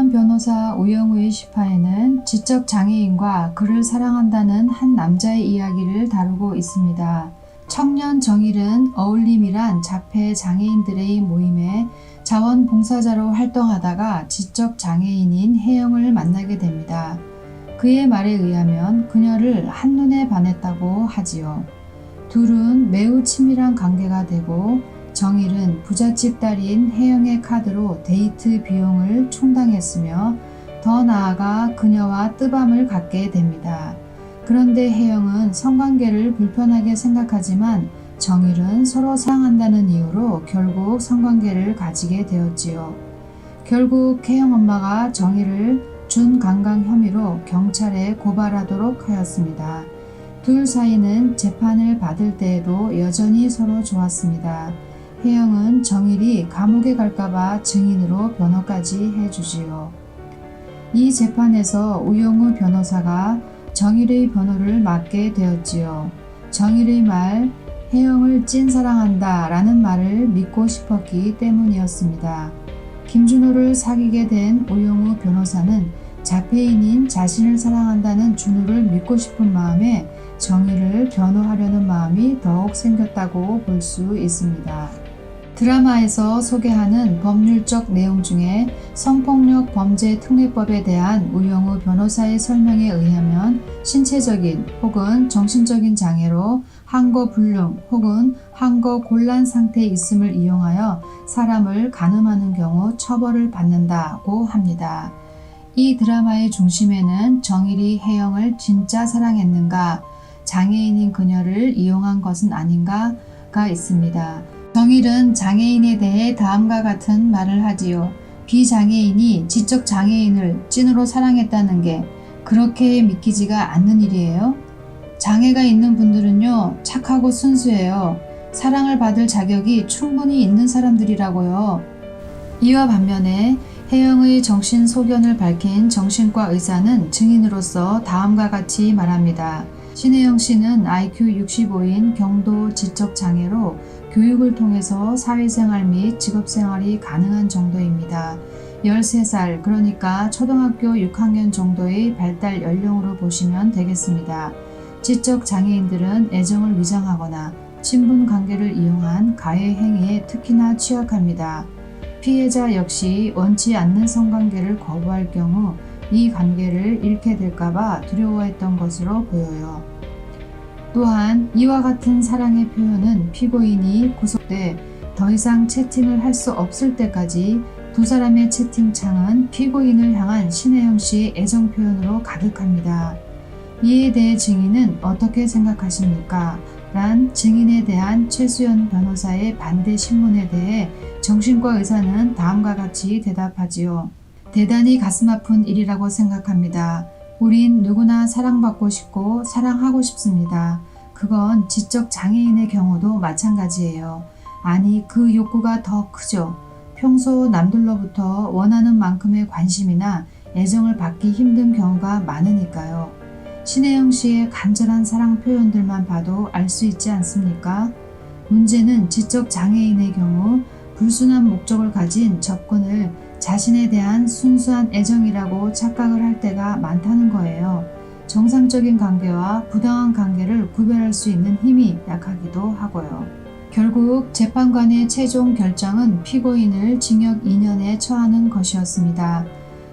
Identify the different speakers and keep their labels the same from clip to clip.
Speaker 1: 청년 변호사 우영우의 시파에는 지적 장애인과 그를 사랑한다는 한 남자의 이야기를 다루고 있습니다. 청년 정일은 어울림이란 자폐 장애인들의 모임에 자원봉사자로 활동하다가 지적 장애인인 혜영을 만나게 됩니다. 그의 말에 의하면 그녀를 한눈에 반했다고 하지요. 둘은 매우 친밀한 관계가 되고 정일은 부잣집 딸인 혜영의 카드로 데이트 비용을 충당했으며 더 나아가 그녀와 뜨밤을 갖게 됩니다. 그런데 혜영은 성관계를 불편하게 생각하지만 정일은 서로 사랑한다는 이유로 결국 성관계를 가지게 되었지요. 결국 혜영 엄마가 정일을 준강간 혐의로 경찰에 고발하도록 하였습니다. 둘 사이는 재판을 받을 때에도 여전히 서로 좋았습니다. 혜영은 정일이 감옥에 갈까봐 증인으로 변호까지 해주지요. 이 재판에서 우영우 변호사가 정일의 변호를 맡게 되었지요. 정일의 말, 혜영을 찐사랑한다 라는 말을 믿고 싶었기 때문이었습니다. 김준호를 사귀게 된 우영우 변호사는 자폐인인 자신을 사랑한다는 준호를 믿고 싶은 마음에 정일을 변호하려는 마음이 더욱 생겼다고 볼 수 있습니다. 드라마에서 소개하는 법률적 내용 중에 성폭력 범죄 특례법에 대한 우영우 변호사의 설명에 의하면 신체적인 혹은 정신적인 장애로 항거불능 혹은 항거곤란 상태에 있음을 이용하여 사람을 간음하는 경우 처벌을 받는다고 합니다. 이 드라마의 중심에는 정일이 혜영을 진짜 사랑했는가, 장애인인 그녀를 이용한 것은 아닌가가 있습니다. 정일은 장애인에 대해 다음과 같은 말을 하지요. 비장애인이 지적 장애인을 찐으로 사랑했다는 게 그렇게 믿기지가 않는 일이에요. 장애가 있는 분들은요, 착하고 순수해요. 사랑을 받을 자격이 충분히 있는 사람들이라고요. 이와 반면에 혜영의 정신 소견을 밝힌 정신과 의사는 증인으로서 다음과 같이 말합니다. 신혜영 씨는 IQ 65인 경도 지적 장애로 교육을 통해서 사회생활 및 직업생활이 가능한 정도입니다. 13살, 그러니까 초등학교 6학년 정도의 발달 연령으로 보시면 되겠습니다. 지적 장애인들은 애정을 위장하거나 친분 관계를 이용한 가해 행위에 특히나 취약합니다. 피해자 역시 원치 않는 성관계를 거부할 경우 이 관계를 잃게 될까봐 두려워했던 것으로 보여요. 또한 이와 같은 사랑의 표현은 피고인이 구속돼 더 이상 채팅을 할 수 없을 때까지 두 사람의 채팅창은 피고인을 향한 신혜영 씨의 애정 표현으로 가득합니다. 이에 대해 증인은 어떻게 생각하십니까? 란 증인에 대한 최수연 변호사의 반대 신문에 대해 정신과 의사는 다음과 같이 대답하지요. 대단히 가슴 아픈 일이라고 생각합니다. 우린 누구나 사랑받고 싶고 사랑하고 싶습니다. 그건 지적 장애인의 경우도 마찬가지예요. 아니, 그 욕구가 더 크죠. 평소 남들로부터 원하는 만큼의 관심이나 애정을 받기 힘든 경우가 많으니까요. 신혜영 씨의 간절한 사랑 표현들만 봐도 알 수 있지 않습니까? 문제는 지적 장애인의 경우 불순한 목적을 가진 접근을 자신에 대한 순수한 애정이라고 착각을 할 때가 많다는 거예요. 정상적인 관계와 부당한 관계를 구별할 수 있는 힘이 약하기도 하고요. 결국 재판관의 최종 결정은 피고인을 징역 2년에 처하는 것이었습니다.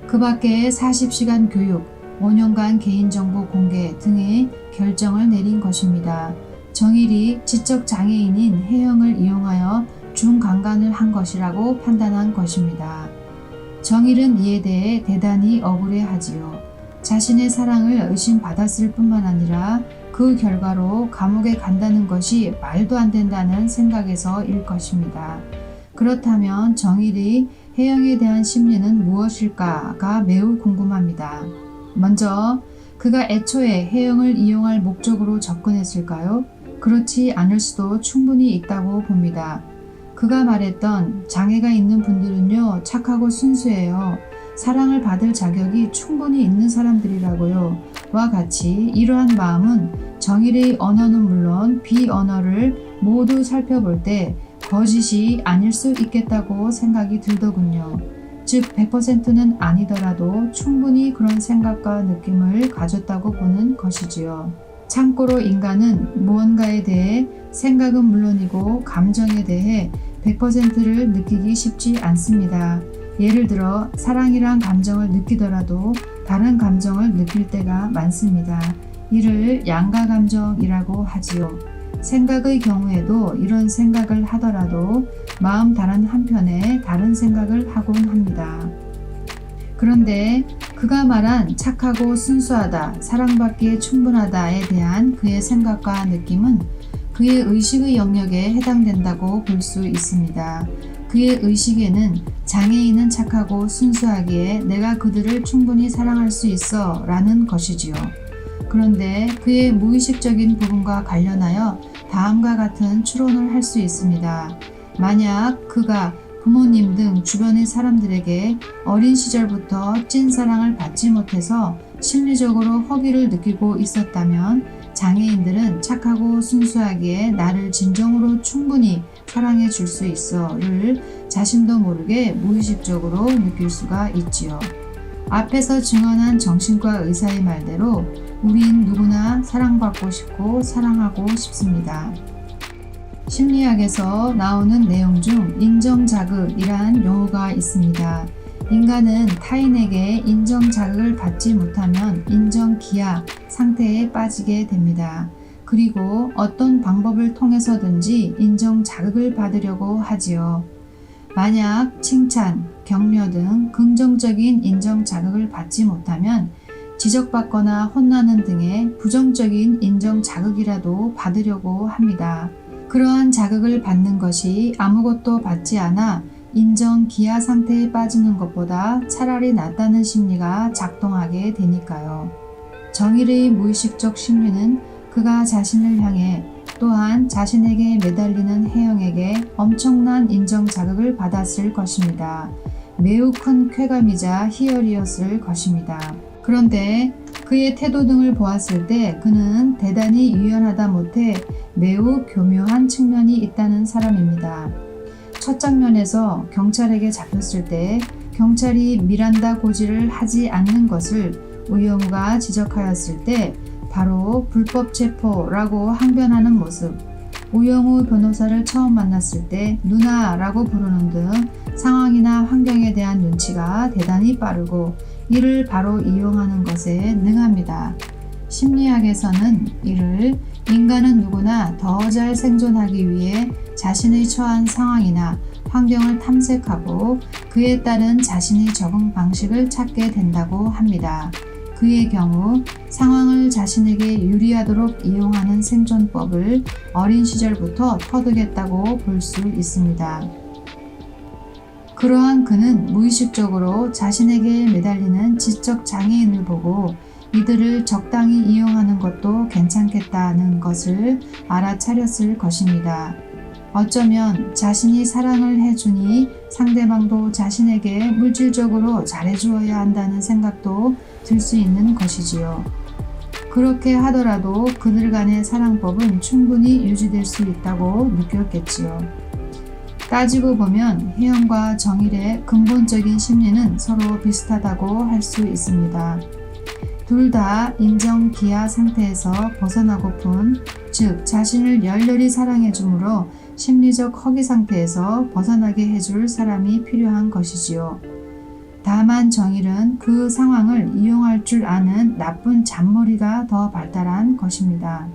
Speaker 1: 그 밖에 40시간 교육, 5년간 개인정보 공개 등의 결정을 내린 것입니다. 정일이 지적 장애인인 혜영을 이용하여 중강간을 한 것이라고 판단한 것입니다. 정일은 이에 대해 대단히 억울해하지요. 자신의 사랑을 의심받았을 뿐만 아니라 그 결과로 감옥에 간다는 것이 말도 안 된다는 생각에서일 것입니다. 그렇다면 정일이 혜영에 대한 심리는 무엇일까가 매우 궁금합니다. 먼저 그가 애초에 혜영을 이용할 목적으로 접근했을까요? 그렇지 않을 수도 충분히 있다고 봅니다. 그가 말했던 장애가 있는 분들은요, 착하고 순수해요. 사랑을 받을 자격이 충분히 있는 사람들이라고요. 와 같이 이러한 마음은 정일의 언어는 물론 비언어를 모두 살펴볼 때 거짓이 아닐 수 있겠다고 생각이 들더군요. 즉 100%는 아니더라도 충분히 그런 생각과 느낌을 가졌다고 보는 것이지요. 참고로 인간은 무언가에 대해 생각은 물론이고 감정에 대해 100%를 느끼기 쉽지 않습니다. 예를 들어 사랑이란 감정을 느끼더라도 다른 감정을 느낄 때가 많습니다. 이를 양가 감정이라고 하지요. 생각의 경우에도 이런 생각을 하더라도 마음 다른 한편에 다른 생각을 하곤 합니다. 그런데 그가 말한 착하고 순수하다, 사랑받기에 충분하다에 대한 그의 생각과 느낌은 그의 의식의 영역에 해당된다고 볼 수 있습니다. 그의 의식에는 장애인은 착하고 순수하기에 내가 그들을 충분히 사랑할 수 있어 라는 것이지요. 그런데 그의 무의식적인 부분과 관련하여 다음과 같은 추론을 할 수 있습니다. 만약 그가 부모님 등 주변의 사람들에게 어린 시절부터 찐 사랑을 받지 못해서 심리적으로 허기를 느끼고 있었다면 장애인들은 착하고 순수하기에 나를 진정으로 충분히 사랑해 줄 수 있어를 자신도 모르게 무의식적으로 느낄 수가 있지요. 앞에서 증언한 정신과 의사의 말대로 우린 누구나 사랑받고 싶고 사랑하고 싶습니다. 심리학에서 나오는 내용 중 인정자극이란 용어가 있습니다. 인간은 타인에게 인정자극을 받지 못하면 인정기하 상태에 빠지게 됩니다. 그리고 어떤 방법을 통해서든지 인정자극을 받으려고 하지요. 만약 칭찬, 격려 등 긍정적인 인정자극을 받지 못하면 지적받거나 혼나는 등의 부정적인 인정자극이라도 받으려고 합니다. 그러한 자극을 받는 것이 아무것도 받지 않아 인정 기하 상태에 빠지는 것보다 차라리 낫다는 심리가 작동하게 되니까요. 정일의 무의식적 심리는 그가 자신을 향해 또한 자신에게 매달리는 혜영에게 엄청난 인정 자극을 받았을 것입니다. 매우 큰 쾌감이자 희열이었을 것입니다. 그런데 그의 태도 등을 보았을 때 그는 대단히 유연하다 못해 매우 교묘한 측면이 있다는 사람입니다. 첫 장면에서 경찰에게 잡혔을 때 경찰이 미란다 고지를 하지 않는 것을 우영우가 지적하였을 때 바로 불법 체포라고 항변하는 모습, 우영우 변호사를 처음 만났을 때 누나라고 부르는 등 상황이나 환경에 대한 눈치가 대단히 빠르고 이를 바로 이용하는 것에 능합니다. 심리학에서는 이를 인간은 누구나 더 잘 생존하기 위해 자신의 처한 상황이나 환경을 탐색하고 그에 따른 자신의 적응 방식을 찾게 된다고 합니다. 그의 경우 상황을 자신에게 유리하도록 이용하는 생존법을 어린 시절부터 터득했다고 볼 수 있습니다. 그러한 그는 무의식적으로 자신에게 매달리는 지적 장애인을 보고 이들을 적당히 이용하는 것도 괜찮겠다는 것을 알아차렸을 것입니다. 어쩌면 자신이 사랑을 해주니 상대방도 자신에게 물질적으로 잘해주어야 한다는 생각도 들 수 있는 것이지요. 그렇게 하더라도 그들 간의 사랑법은 충분히 유지될 수 있다고 느꼈겠지요. 따지고 보면 혜영과 정일의 근본적인 심리는 서로 비슷하다고 할 수 있습니다. 둘 다 인정 기하 상태에서 벗어나고픈, 즉 자신을 열렬히 사랑해 주므로 심리적 허기 상태에서 벗어나게 해줄 사람이 필요한 것이지요. 다만 정일은 그 상황을 이용할 줄 아는 나쁜 잔머리가 더 발달한 것입니다.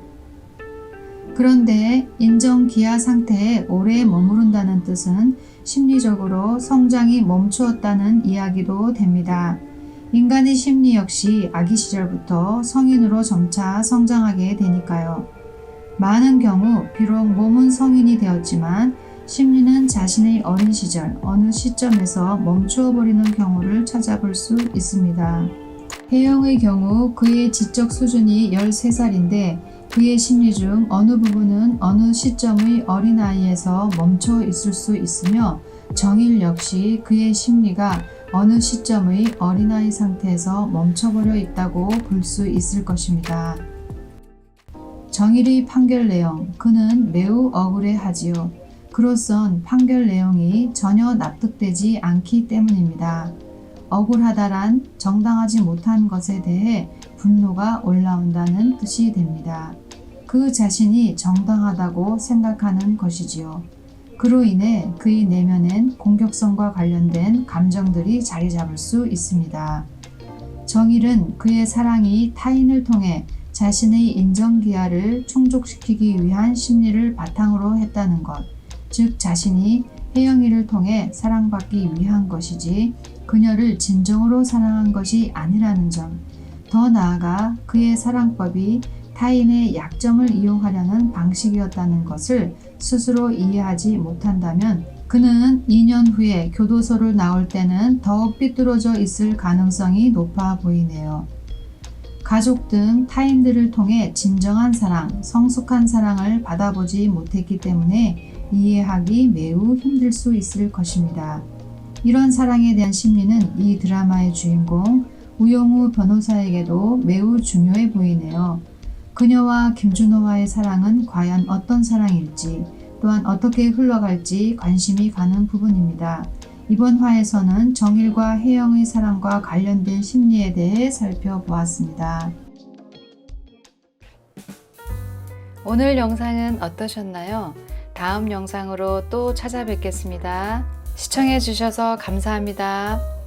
Speaker 1: 그런데 인정 기하 상태에 오래 머무른다는 뜻은 심리적으로 성장이 멈추었다는 이야기도 됩니다. 인간의 심리 역시 아기 시절부터 성인으로 점차 성장하게 되니까요. 많은 경우 비록 몸은 성인이 되었지만 심리는 자신의 어린 시절 어느 시점에서 멈추어 버리는 경우를 찾아볼 수 있습니다. 혜영의 경우 그의 지적 수준이 13살인데 그의 심리 중 어느 부분은 어느 시점의 어린아이에서 멈춰 있을 수 있으며 정일 역시 그의 심리가 어느 시점의 어린아이 상태에서 멈춰버려 있다고 볼 수 있을 것입니다. 정일의 판결 내용, 그는 매우 억울해하지요. 그로선 판결 내용이 전혀 납득되지 않기 때문입니다. 억울하다란 정당하지 못한 것에 대해 분노가 올라온다는 뜻이 됩니다. 그 자신이 정당하다고 생각하는 것이지요. 그로 인해 그의 내면엔 공격성과 관련된 감정들이 자리 잡을 수 있습니다. 정일은 그의 사랑이 타인을 통해 자신의 인정기하를 충족시키기 위한 심리를 바탕으로 했다는 것, 즉 자신이 혜영이를 통해 사랑받기 위한 것이지 그녀를 진정으로 사랑한 것이 아니라는 점, 더 나아가 그의 사랑법이 타인의 약점을 이용하려는 방식이었다는 것을 스스로 이해하지 못한다면 그는 2년 후에 교도소를 나올 때는 더욱 삐뚤어져 있을 가능성이 높아 보이네요. 가족 등 타인들을 통해 진정한 사랑, 성숙한 사랑을 받아보지 못했기 때문에 이해하기 매우 힘들 수 있을 것입니다. 이런 사랑에 대한 심리는 이 드라마의 주인공 우영우 변호사에게도 매우 중요해 보이네요. 그녀와 김준호와의 사랑은 과연 어떤 사랑일지, 또한 어떻게 흘러갈지 관심이 가는 부분입니다. 이번 화에서는 정일과 혜영의 사랑과 관련된 심리에 대해 살펴보았습니다.
Speaker 2: 오늘 영상은 어떠셨나요? 다음 영상으로 또 찾아뵙겠습니다. 시청해 주셔서 감사합니다.